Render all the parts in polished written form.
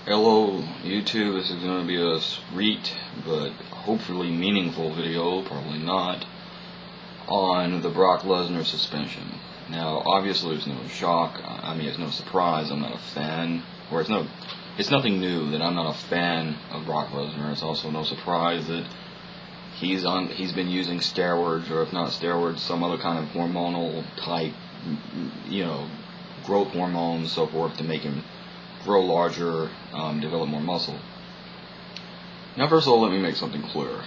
Hello YouTube, this is going to be a sweet but hopefully meaningful video, probably not, on the Brock Lesnar suspension. Now obviously it's no shock, it's no surprise, I'm not a fan, or it's nothing new that I'm not a fan of Brock Lesnar. It's also no surprise that he's been using steroids, or if not steroids, some other kind of hormonal type, growth hormones, so forth, to make him grow larger, develop more muscle. Now, first of all, let me make something clear.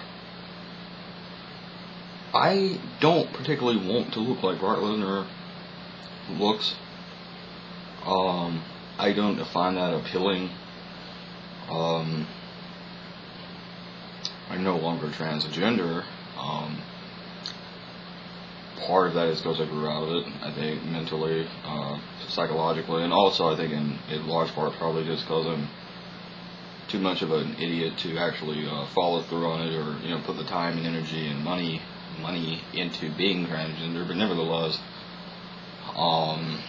I don't particularly want to look like Brock Lesnar looks. I don't find that appealing. I'm no longer transgender. Part of that is because I grew out of it, I think, mentally, psychologically, and also I think in large part probably just because I'm too much of an idiot to actually follow through on it, or put the time and energy and money into being transgender. But nevertheless, I'm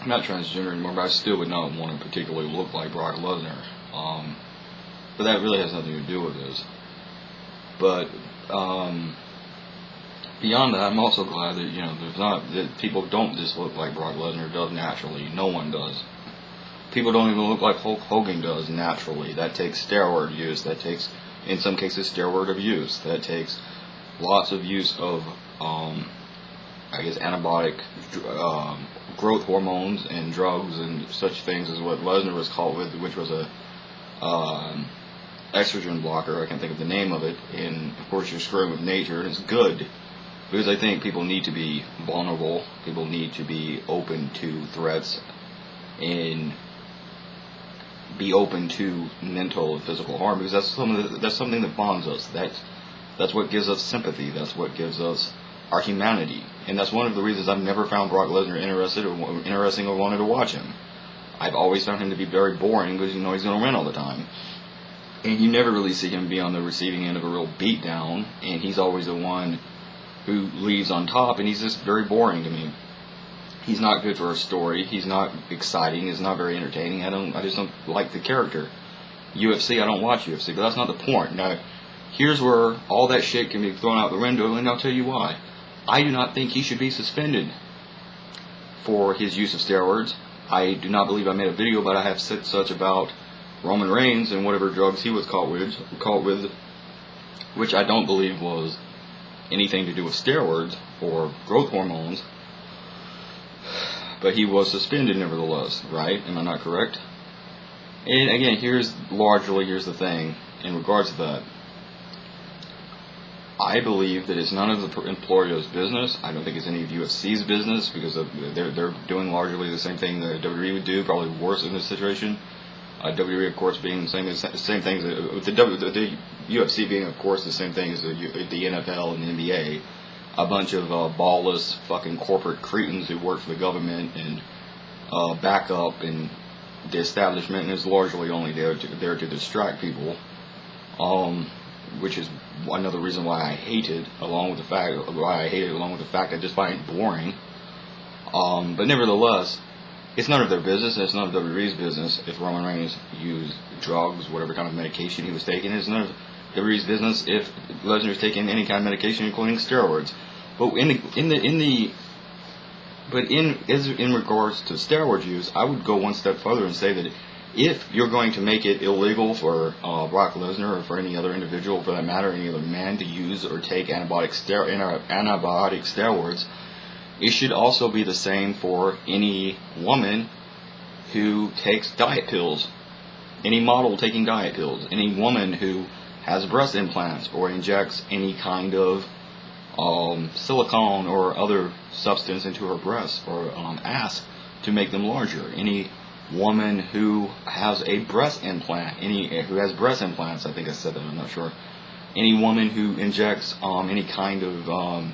not transgender anymore, but I still would not want to particularly look like Brock Lesnar. But that really has nothing to do with this. But beyond that, I'm also glad that that people don't just look like Brock Lesnar does naturally. No one does. People don't even look like Hulk Hogan does naturally. That takes steroid use. That takes, in some cases, steroid abuse. That takes lots of use of, anabolic growth hormones and drugs and such things as what Lesnar was caught with, which was a estrogen blocker. I can't think of the name of it. And of course, you're screwing with nature, and it's good. Because I think people need to be vulnerable, people need to be open to threats, and be open to mental and physical harm, because that's something that bonds us. That's what gives us sympathy. That's what gives us our humanity. And that's one of the reasons I've never found Brock Lesnar interesting or wanted to watch him. I've always found him to be very boring, because he's going to win all the time. And you never really see him be on the receiving end of a real beatdown, and he's always the one who leaves on top, and he's just very boring to me. He's not good for a story. He's not exciting. He's not very entertaining. I just don't like the character. UFC, I don't watch UFC, but that's not the point. Now, here's where all that shit can be thrown out the window, and I'll tell you why. I do not think he should be suspended for his use of steroids. I do not believe I made a video, but I have said such about Roman Reigns and whatever drugs he was caught with, which I don't believe was anything to do with steroids or growth hormones, but he was suspended nevertheless, right? Am I not correct? And again, here's the thing in regards to that. I believe that it's none of the employer's business. I don't think it's any of UFC's business, because they're doing largely the same thing that WWE would do, probably worse in this situation. WWE, of course, being the same thing as the UFC being, of course, the same thing as the NFL and the NBA. A bunch of ballless fucking corporate cretins who work for the government and back up and the establishment, and is largely only there to distract people. Which is another reason why I hate it, along with the fact I just find it boring. But nevertheless, it's none of their business. It's none of WWE's business if Roman Reigns used drugs, whatever kind of medication he was taking. It's none of WWE's business if Lesnar's taking any kind of medication, including steroids. But in regards to steroid use, I would go one step further and say that if you're going to make it illegal for Brock Lesnar, or for any other individual for that matter, any other man, to use or take antibiotic steroids, it should also be the same for any woman who takes diet pills, any model taking diet pills, any woman who has breast implants or injects any kind of silicone or other substance into her breasts or ass to make them larger, any woman who has a breast implant, who has breast implants, I think I said that, I'm not sure, any woman who injects any kind of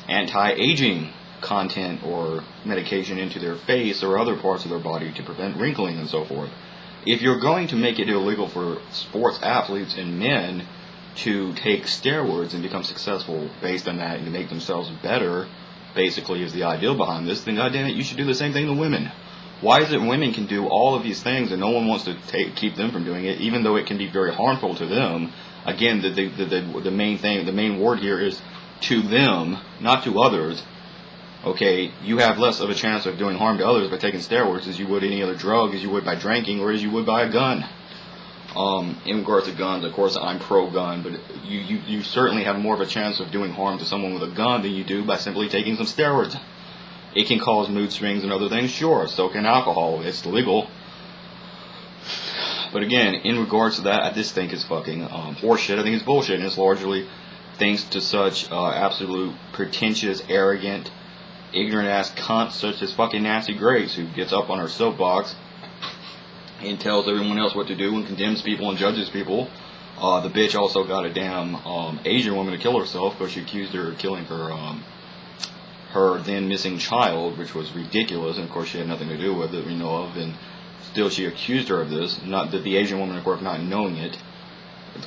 anti-aging content or medication into their face or other parts of their body to prevent wrinkling and so forth. If you're going to make it illegal for sports athletes and men to take steroids and become successful based on that and to make themselves better, basically is the ideal behind this, then goddamn it, you should do the same thing to women. Why is it women can do all of these things and no one wants to keep them from doing it, even though it can be very harmful to them? Again, the main thing, the main word here is to them, not to others. Okay, you have less of a chance of doing harm to others by taking steroids as you would any other drug, as you would by drinking, or as you would by a gun. In regards to guns, of course, I'm pro-gun, but you certainly have more of a chance of doing harm to someone with a gun than you do by simply taking some steroids. It can cause mood swings and other things, sure. So can alcohol. It's legal. But again, in regards to that, I just think it's fucking horseshit. I think it's bullshit, and it's largely thanks to such absolute pretentious, arrogant, ignorant-ass cunts such as fucking Nancy Grace, who gets up on her soapbox and tells everyone else what to do and condemns people and judges people. The bitch also got a damn Asian woman to kill herself because she accused her of killing her then missing child, which was ridiculous, and of course she had nothing to do with it, we know of, and still she accused her of this, not that the Asian woman, of course, not knowing it,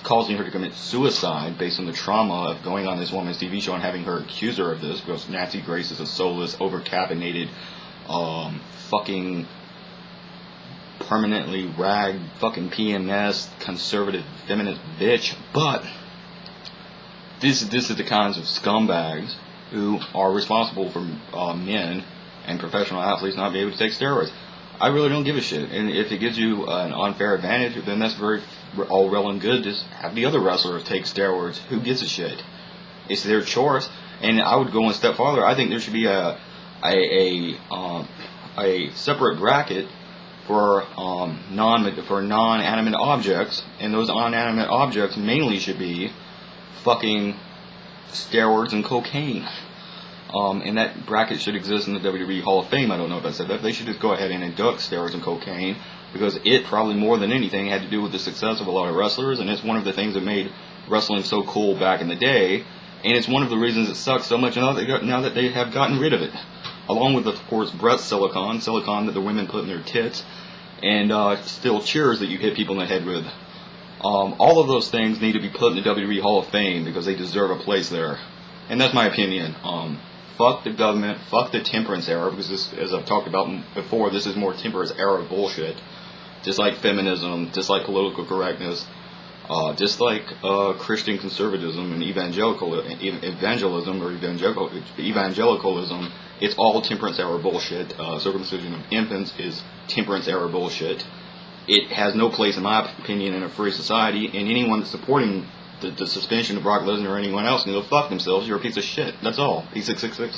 causing her to commit suicide based on the trauma of going on this woman's TV show and having her accuse her of this, because Nancy Grace is a soulless, over-caffeinated, fucking permanently ragged, fucking PMS, conservative, feminist bitch. But this is the kinds of scumbags who are responsible for men and professional athletes not being able to take steroids. I really don't give a shit. And if it gives you an unfair advantage, then that's all well and good. Just have the other wrestlers take steroids. Who gives a shit? It's their choice. And I would go one step farther. I think there should be a separate bracket for non-animate objects, and those non-animate objects mainly should be fucking steroids and cocaine. And that bracket should exist in the WWE Hall of Fame. I don't know if I said that. They should just go ahead and induct steroids and cocaine, because it probably more than anything had to do with the success of a lot of wrestlers, and it's one of the things that made wrestling so cool back in the day, and it's one of the reasons it sucks so much now that they have gotten rid of it. Along with, of course, breast silicone that the women put in their tits, and steel chairs that you hit people in the head with. All of those things need to be put in the WWE Hall of Fame because they deserve a place there. And that's my opinion. Fuck the government, fuck the temperance era, because this, as I've talked about before, this is more temperance era bullshit. Just like feminism, just like political correctness, just like Christian conservatism and evangelism or evangelicalism. It's all temperance era bullshit. Circumcision of infants is temperance era bullshit. It has no place, in my opinion, in a free society, and anyone supporting the suspension of Brock Lesnar or anyone else can go fuck themselves. You're a piece of shit. That's all. P666.